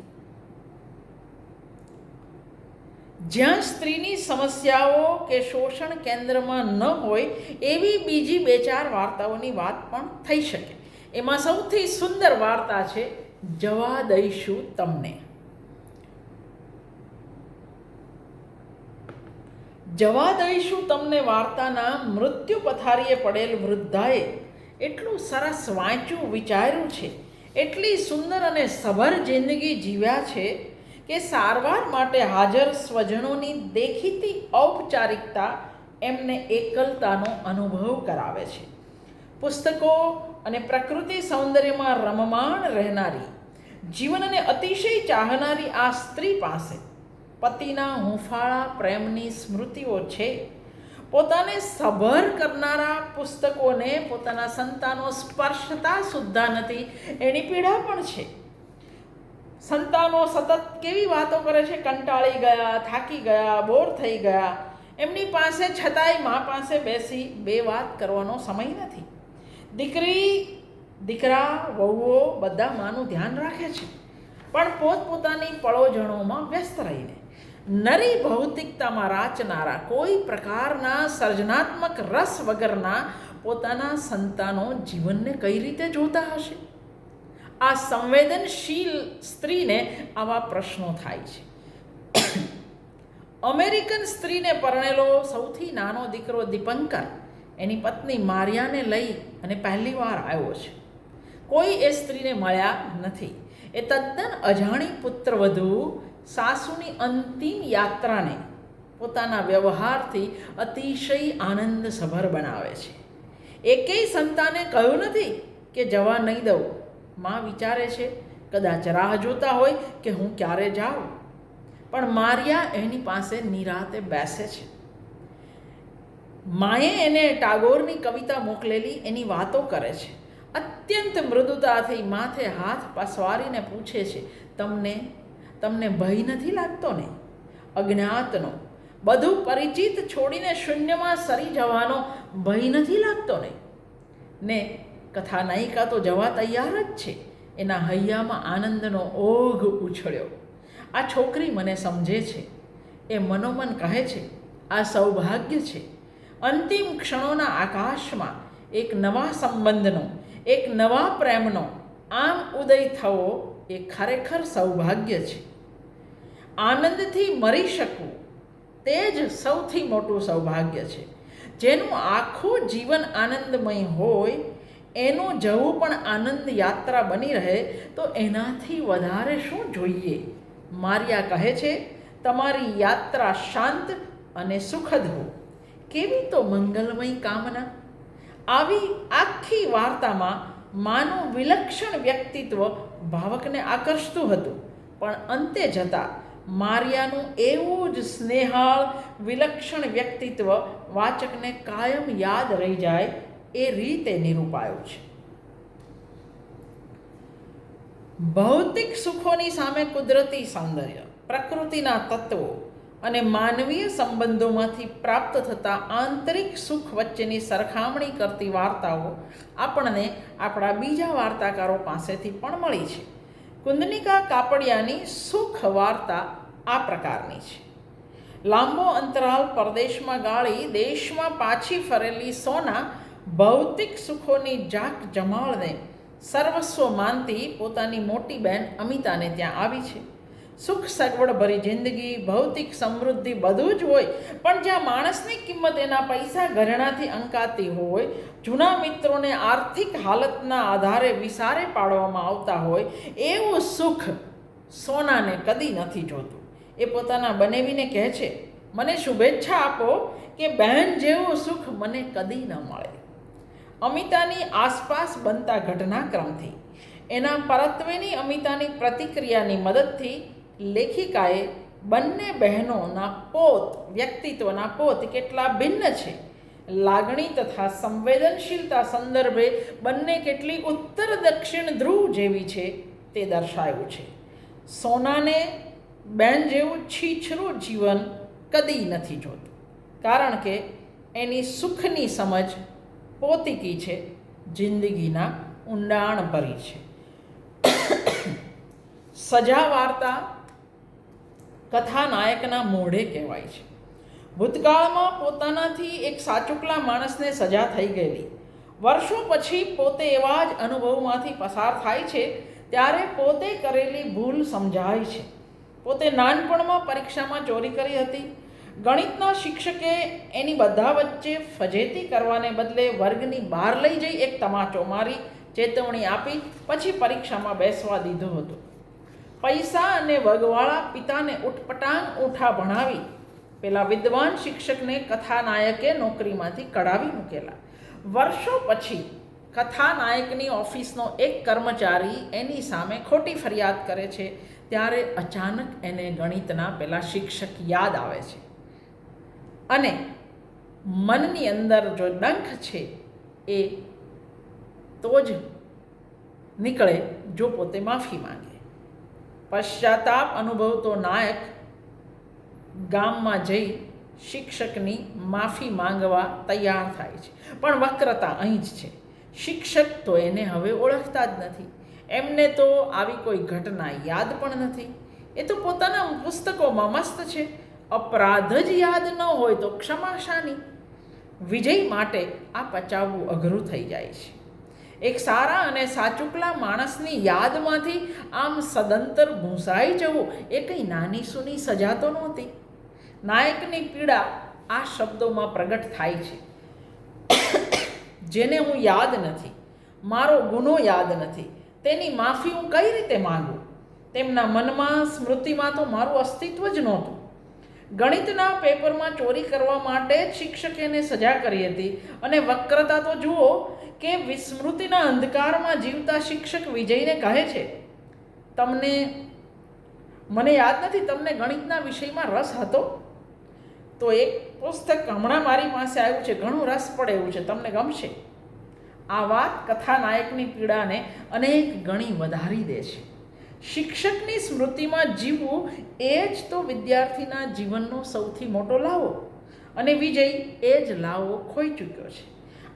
જ્યાં સ્ત્રીની સમસ્યાઓ કે શોષણ કેન્દ્રમાં ન હોય એવી બીજી 2-4 વાર્તાઓની વાત પણ થઈ શકે. એમાં સૌથી સુંદર વાર્તા છે જવા દઈશું તમને. જવા દઈશું તમને વાર્તાના મૃત્યુ પથારીએ પડેલ વૃદ્ધાએ એટલું સરસ વાંચ્યું, વિચાર્યું છે, એટલી સુંદર અને સભર જિંદગી જીવ્યા છે કે સારવાર માટે હાજર સ્વજનોની દેખીતી ઔપચારિકતા એમને એકલતાનો અનુભવ કરાવે છે. પુસ્તકો અને પ્રકૃતિ સૌંદર્યમાં રમમાણ રહેનારી, જીવનને અતિશય ચાહનારી આ સ્ત્રી પાસે પતિના હૂંફાળા પ્રેમની સ્મૃતિઓ છે. પોતાને સભર કરનારા પુસ્તકોને પોતાના સંતાનો સ્પર્શતા સુદ્ધા નથી એની પીડા પણ છે. સંતાનો સતત કેવી વાતો કરે છે, કંટાળી ગયા, થાકી ગયા, બોર થઈ ગયા. એમની પાસે છતાંય મા પાસે બેસી 2 વાત કરવાનો સમય નથી. દીકરી, દીકરા, વહુઓ બધા માનું ધ્યાન રાખે છે, પણ પોતપોતાની પળોજણોમાં વ્યસ્ત રહીને. નરી ભૌતિકતામાં રાચનારા, કોઈ પ્રકારના સર્જનાત્મક રસ વગરના પોતાના સંતાનો જીવનને કઈ રીતે જોતા હશે? આ સંવેદનશીલ સ્ત્રીને આવા પ્રશ્નો થાય છે. અમેરિકન સ્ત્રીને પરણેલો સૌથી નાનો દીકરો દીપંકર એની પત્ની મારિયાને લઈ અને પહેલી વાર આવ્યો છે. કોઈ એ સ્ત્રીને મળ્યા નથી. એ તદ્દન અજાણી પુત્રવધુ સાસુની અંતિમ યાત્રાને પોતાના વ્યવહારથી અતિશય આનંદસભર બનાવે છે. એકેય સંતાને કહ્યું નથી કે જવા નહીં દઉં. માં વિચારે છે કદાચ રાહ જોતા હોય કે હું ક્યારે જાઉં, પણ મારિયા એની પાસે નિરાતે બેસે છે. માએ એને ટાગોરની કવિતા મોકલેલી એની વાતો કરે છે. અત્યંત મૃદુતાથી માથે હાથ પસવારીને પૂછે છે, તમને ભય નથી લાગતો ને? અજ્ઞાતનો, બધું પરિચિત છોડીને શૂન્યમાં સરી જવાનો ભય નથી લાગતો ને? કથાનાયિકા તો જવા તૈયાર જ છે. એના હૈયામાં આનંદનો ઓઘ ઉછળ્યો. આ છોકરી મને સમજે છે. એ મનોમન કહે છે, આ સૌભાગ્ય છે. અંતિમ ક્ષણોના આકાશમાં એક નવા સંબંધનો, એક નવા પ્રેમનો આમ ઉદય થવો એ ખરેખર સૌભાગ્ય છે. આનંદથી મરી શકવું તે જ સૌથી મોટું સૌભાગ્ય છે. જેનું આખું જીવન આનંદમય હોય એનું જવું પણ આનંદ યાત્રા બની રહે તો એનાથી વધારે શું જોઈએ? મારિયા કહે છે, તમારી યાત્રા શાંત અને સુખદ હો. કેવી તો મંગલમય કામના! આવી આખી વાર્તામાં માનું વિલક્ષણ વ્યક્તિત્વ ભાવકને આકર્ષતું હતું, પણ અંતે જતાં મારિયાનું એવું જ સ્નેહાળ વિલક્ષણ વ્યક્તિત્વ વાચકને કાયમ યાદ રહી જાય એ રીતે નિરૂપાયું છે. ભૌતિક સુખોની સામે કુદરતી સૌંદર્ય, પ્રકૃતિના તત્વો અને માનવીય સંબંધોમાંથી પ્રાપ્ત થતા આંતરિક સુખ વચ્ચેની સરખામણી કરતી વાર્તાઓ આપણને આપણા બીજા વાર્તાકારો પાસેથી પણ મળી છે. કુંદનિકા કાપડિયાની સુખ વાર્તા આ પ્રકારની છે. લાંબો અંતરાલ પરદેશમાં ગાળી દેશમાં પાછી ફરેલી સોના ભૌતિક સુખોની જાક જમાળને સર્વસ્વ માનતી પોતાની મોટી બહેન અમિતાને ત્યાં આવી છે. સુખ સગવડ ભરી જિંદગી, ભૌતિક સમૃદ્ધિ બધું જ હોય, પણ જ્યાં માણસની કિંમત એના પૈસા ઘરેણાથી અંકાતી હોય, જૂના મિત્રોને આર્થિક હાલતના આધારે વિસારે પાડવામાં આવતા હોય, એવું સુખ સોનાને કદી નથી જોતું. એ પોતાના બનેવીને કહે છે, મને શુભેચ્છા આપો કે બહેન જેવું સુખ મને કદી ન મળે. અમિતાની આસપાસ બનતા ઘટનાક્રમથી, એના પરત્વેની અમિતાની પ્રતિક્રિયાની મદદથી લેખિકાએ બંને બહેનોના વ્યક્તિત્વના પોત કેટલા ભિન્ન છે, લાગણી તથા સંવેદનશીલતા સંદર્ભે બંને કેટલી ઉત્તર દક્ષિણ ધ્રુવ જેવી છે તે દર્શાવ્યું છે. સોનાને બહેન જેવું છીછરું જીવન કદી નથી જોતું, કારણ કે એની સુખની સમજ પોતિકી છે, જિંદગીના ઊંડાણ ભરી છે. સજા વાર્તા કથાનાયકના મોઢે કહેવાય છે. ભૂતકાળમાં પોતાનાથી એક સાચુકલા માણસને સજા થઈ ગયેલી. વર્ષો પછી પોતે એવા જ અનુભવમાંથી પસાર થાય છે ત્યારે પોતે કરેલી ભૂલ સમજાય છે. પોતે નાનપણમાં પરીક્ષામાં ચોરી કરી હતી. ગણિતના શિક્ષકે એની બધા વચ્ચે ફજેતી કરવાને બદલે વર્ગની બહાર લઈ જઈ એક તમાચો મારી ચેતવણી આપી પછી પરીક્ષામાં બેસવા દીધો હતો. પૈસા અને વગવાળા પિતાને ઉઠપટાંગ ઊઠા ભણાવી પેલા વિદ્વાન શિક્ષકને કથાનાયકે નોકરીમાંથી કઢાવી મૂકેલા. વર્ષો પછી કથાનાયકની ઓફિસનો એક કર્મચારી એની સામે ખોટી ફરિયાદ કરે છે ત્યારે અચાનક એને ગણિતના પેલા શિક્ષક યાદ આવે છે અને મનની અંદર જો ડંખ છે એ તો જ નીકળે જો પોતે માફી માંગે. પશ્ચાતાપ અનુભવતો નાયક ગામમાં જઈ શિક્ષકની માફી માંગવા તૈયાર થાય છે, પણ વક્રતા અહીં જ છે. શિક્ષક તો એને હવે ઓળખતા જ નથી. એમને તો આવી કોઈ ઘટના યાદ પણ નથી. એ તો પોતાના પુસ્તકોમાં મસ્ત છે. અપરાધ જ યાદ ન હોય તો ક્ષમા શાની? વિજય માટે આ પચાવવું અઘરું થઈ જાય છે. એક સારા અને સાચુકલા માણસની યાદમાંથી આમ સદંતર ભૂંસાઈ જવું એ કંઈ નાની સૂની સજા તો નહોતી. નાયકની પીડા આ શબ્દોમાં પ્રગટ થાય છે. જેને હું યાદ નથી, મારો ગુનો યાદ નથી, તેની માફી હું કઈ રીતે માંગું? તેમના મનમાં સ્મૃતિમાં તો મારું અસ્તિત્વ જ નહોતું. ગણિતના પેપરમાં ચોરી કરવા માટે જ શિક્ષકે એને સજા કરી હતી. અને વક્રતા તો જુઓ કે વિસ્મૃતિના અંધકારમાં જીવતા શિક્ષક વિજયને કહે છે, મને યાદ નથી તમને ગણિતના વિષયમાં રસ હતો? તો એક પુસ્તક હમણાં મારી પાસે આવ્યું છે, ઘણું રસ પડે એવું છે, તમને ગમશે. આ વાત કથાનાયકની પીડાને અનેક ગણી વધારી દે છે. શિક્ષકની સ્મૃતિમાં જીવવું એ જ તો વિદ્યાર્થીના જીવનનો સૌથી મોટો લાવો. અને વિજય એ જ લાવો ખોઈ ચૂક્યો છે.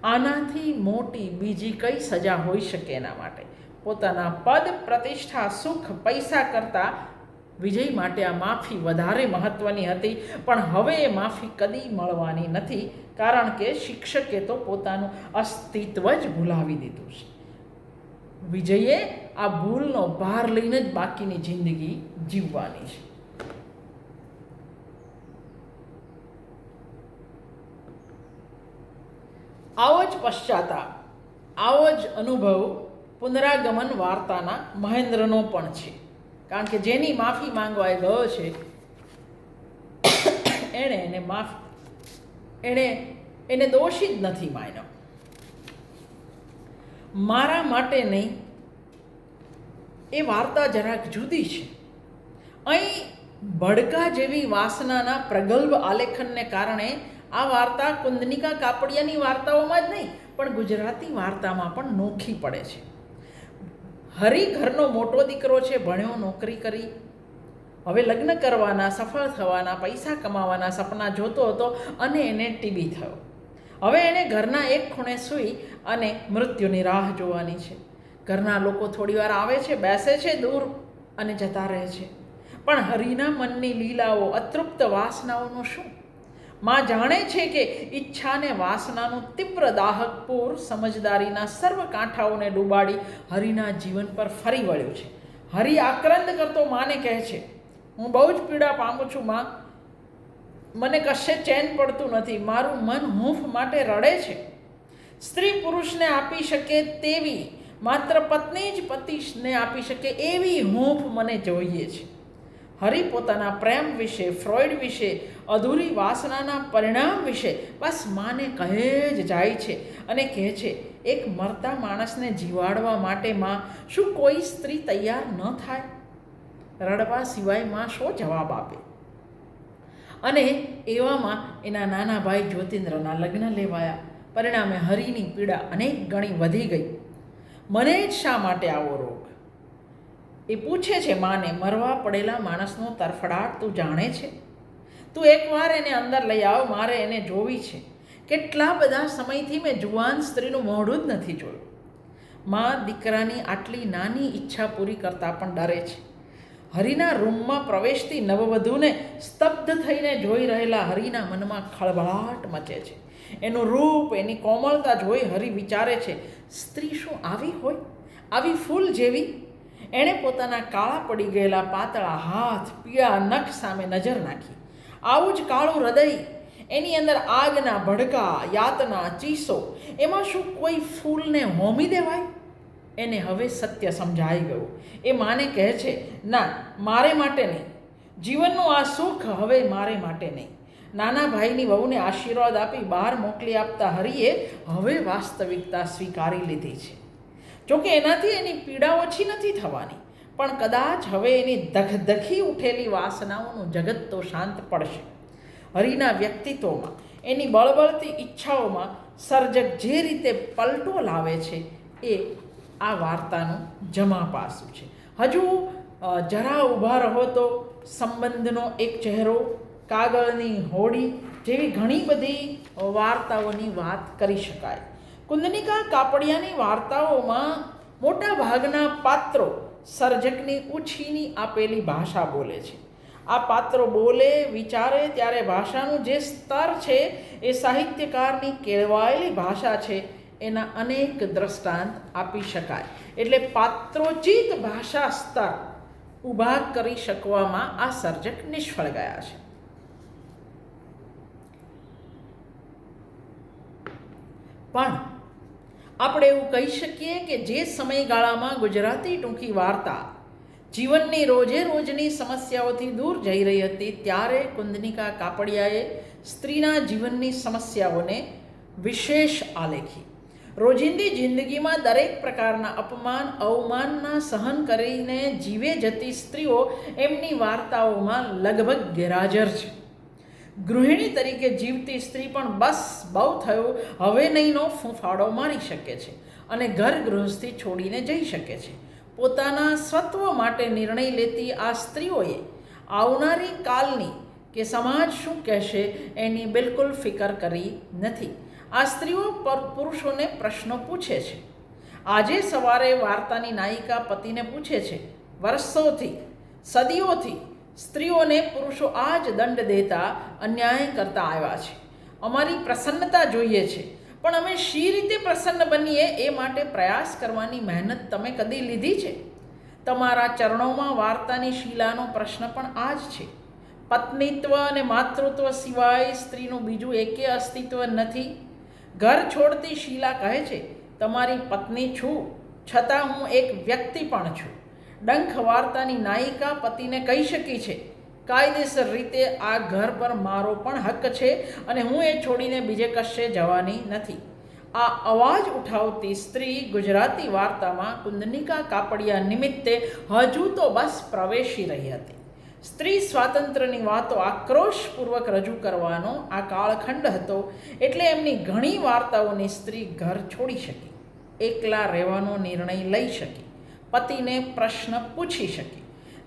આનાથી મોટી બીજી કઈ સજા હોઈ શકે એના માટે? પોતાના પદ, પ્રતિષ્ઠા, સુખ, પૈસા કરતાં વિજય માટે આ માફી વધારે મહત્ત્વની હતી. પણ હવે એ માફી કદી મળવાની નથી, કારણ કે શિક્ષકે તો પોતાનું અસ્તિત્વ જ ભૂલાવી દીધું છે. વિજયે આ ભૂલનો ભાર લઈને જ બાકીની જિંદગી જીવવાની છે. આવો જ પશ્ચાતાપ, આવો જ અનુભવ પુનરાગમન વાર્તાના મહેન્દ્રનો પણ છે. કારણ કે જેની માફી માંગવા એ ગયો છે એને દોષી જ નથી માન્યો. મારા માટે નહીં, એ વાર્તા જરાક જુદી છે. અહીં ભડકા જેવી વાસનાના પ્રગલ્ભ આલેખનને કારણે આ વાર્તા કુંદનિકા કાપડિયાની વાર્તાઓમાં જ નહીં પણ ગુજરાતી વાર્તામાં પણ નોખી પડે છે. હરિ ઘરનો મોટો દીકરો છે, ભણ્યો, નોકરી કરી, હવે લગ્ન કરવાના, સફળ થવાના, પૈસા કમાવાના સપના જોતો હતો અને એને ટીબી થયો. હવે એણે ઘરના એક ખૂણે સૂઈ અને મૃત્યુની રાહ જોવાની છે. ઘરના લોકો થોડીવાર આવે છે, બેસે છે દૂર અને જતા રહે છે. પણ હરિના મનની લીલાઓ, અતૃપ્ત વાસનાઓનું શું? માં જાણે છે કે ઈચ્છાને વાસનાનું તીવ્ર દાહક પૂર સમજદારીના સર્વ કાંઠાઓને ડૂબાડી હરિના જીવન પર ફરી વળ્યું છે. હરિ આક્રંદ કરતો માને કહે છે, હું બહુ જ પીડા પામું છું માં, મને કશે ચેન પડતું નથી, મારું મન હૂંફ માટે રડે છે. સ્ત્રી પુરુષને આપી શકે તેવી, માત્ર પત્ની જ પતિને આપી શકે એવી હૂંફ મને જોઈએ છે. હરિ પોતાના પ્રેમ વિશે, ફ્રોઈડ વિશે, અધૂરી વાસનાના પરિણામ વિશે બસ માને કહે જ જાય છે અને કહે છે, એક મરતા માણસને જીવાડવા માટે માં શું કોઈ સ્ત્રી તૈયાર ન થાય? રડવા સિવાય માં શો જવાબ આપે? અને એવામાં એના નાના ભાઈ જ્યોતિન્દ્રના લગ્ન લેવાયા. પરિણામે હરિની પીડા અનેક ગણી વધી ગઈ. મને જ શા માટે આવો રોગ? એ પૂછે છે માને, મરવા પડેલા માણસનો તરફડાટ તું જાણે છે? તું એકવાર એને અંદર લઈ આવ, મારે એને જોવી છે. કેટલા બધા સમયથી મેં જુવાન સ્ત્રીનું મોઢું જ નથી જોયું. માં દીકરાની આટલી નાની ઈચ્છા પૂરી કરતાં પણ ડરે છે. હરિના રૂમમાં પ્રવેશતી નવવધૂને સ્તબ્ધ થઈને જોઈ રહેલા હરિના મનમાં ખળભળાટ મચે છે. એનું રૂપ, એની કોમળતા જોઈ હરિ વિચારે છે, સ્ત્રી શું આવી હોય? આવી ફૂલ જેવી? એણે પોતાના કાળા પડી ગયેલા પાતળા હાથ, પીળા નખ સામે નજર નાખી. આવું જ કાળું હૃદય, એની અંદર આગના ભડકા, યાતના, ચીસો, એમાં શું કોઈ ફૂલને હોમી દેવાય? એને હવે સત્ય સમજાઈ ગયું. એ માને કહે છે, ના, મારે માટે નહીં. જીવનનું આ સુખ હવે મારે માટે નહીં. નાના ભાઈની વહુને આશીર્વાદ આપી બહાર મોકલી આપતા હરિએ હવે વાસ્તવિકતા સ્વીકારી લીધી છે. જોકે એનાથી એની પીડા ઓછી નથી થવાની, પણ કદાચ હવે એની ધગધગી ઉઠેલી વાસનાઓનું જગત તો શાંત પડશે. હરિના વ્યક્તિત્વમાં, એની બળબળતી ઈચ્છાઓમાં સર્જક જે રીતે પલટો લાવે છે એ આ વાર્તાનું જમા પાસું છે. હજુ જરા ઊભા રહો તો સંબંધનો એક ચહેરો, કાગળની હોડી જેવી ઘણી બધી વાર્તાઓની વાત કરી શકાય. કુંદનિકા કાપડિયાની વાર્તાઓમાં મોટા ભાગના પાત્રો સર્જકની ઉછીની આપેલી ભાષા બોલે છે. આ પાત્રો બોલે, વિચારે ત્યારે ભાષાનું જે સ્તર છે એ સાહિત્યકારની કેળવાયેલી ભાષા છે એના અનેક દ્રષ્ટાંત આપી શકાય. એટલે પાત્રોચિત ભાષા સ્તર ઊભા કરી શકવામાં આ સર્જક નિષ્ફળ ગયા છે. પણ આપણે એવું કહી શકીએ કે જે સમયગાળામાં ગુજરાતી ટૂંકી વાર્તા જીવનની રોજે રોજની સમસ્યાઓથી દૂર જઈ રહી હતી ત્યારે કુંદનિકા કાપડિયાએ સ્ત્રીના જીવનની સમસ્યાઓને વિશેષ આલેખી. રોજિંદી જિંદગીમાં દરેક પ્રકારના અપમાન અવમાનના સહન કરીને જીવે જતી સ્ત્રીઓ એમની વાર્તાઓમાં લગભગ ગેરહાજર છે. ગૃહિણી તરીકે જીવતી સ્ત્રી પણ બસ બહુ થયું હવે નહીંનો ફૂંફાડો મારી શકે છે અને ઘર ગૃહસ્થી છોડીને જઈ શકે છે. પોતાના સ્વત્વ માટે નિર્ણય લેતી આ સ્ત્રીઓએ આવનારી કાલની કે સમાજ શું કહેશે એની બિલકુલ ફિકર કરી નથી. આ સ્ત્રીઓ પર પુરુષોને પ્રશ્નો પૂછે છે. આજે સવારે વાર્તાની નાયિકા પતિને પૂછે છે, વર્ષોથી સદીઓથી સ્ત્રીઓને પુરુષો આ જ દંડ દેતા અન્યાય કરતા આવ્યા છે. અમારી પ્રસન્નતા જોઈએ છે, પણ અમે શી રીતે પ્રસન્ન બનીએ એ માટે પ્રયાસ કરવાની મહેનત તમે કદી લીધી છે? તમારા ચરણોમાં વાર્તાની શીલાનો પ્રશ્ન પણ આ જ છે. પત્નીત્વ અને માતૃત્વ સિવાય સ્ત્રીનું બીજું એકે અસ્તિત્વ નથી. ઘર છોડતી શીલા કહે છે, તમારી પત્ની છું, છતાં હું એક વ્યક્તિ પણ છું. ડંખ વાર્તાની નાયિકા પતિને કહી શકી છે, કાયદેસર રીતે આ ઘર પર મારો પણ હક છે અને હું એ છોડીને બીજે કશે જવાની નથી. આ અવાજ ઉઠાવતી સ્ત્રી ગુજરાતી વાર્તામાં કુંદનિકા કાપડિયા નિમિત્તે હજુ તો બસ પ્રવેશી રહી હતી. સ્ત્રી સ્વાતંત્ર્યની વાતો આક્રોશપૂર્વક રજૂ કરવાનો આ કાળખંડ હતો, એટલે એમની ઘણી વાર્તાઓની સ્ત્રી ઘર છોડી શકી, એકલા રહેવાનો નિર્ણય લઈ શકી, પતિને પ્રશ્ન પૂછી શકી,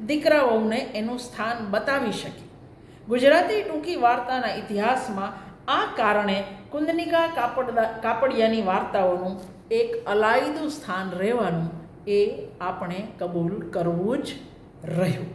દીકરા વહુને એનું સ્થાન બતાવી શકી. ગુજરાતી ટૂંકી વાર્તાના ઇતિહાસમાં આ કારણે કુંદનિકા કાપડિયાની વાર્તાઓનું એક અલાયદું સ્થાન રહેવાનું એ આપણે કબૂલ કરવું જ રહ્યું.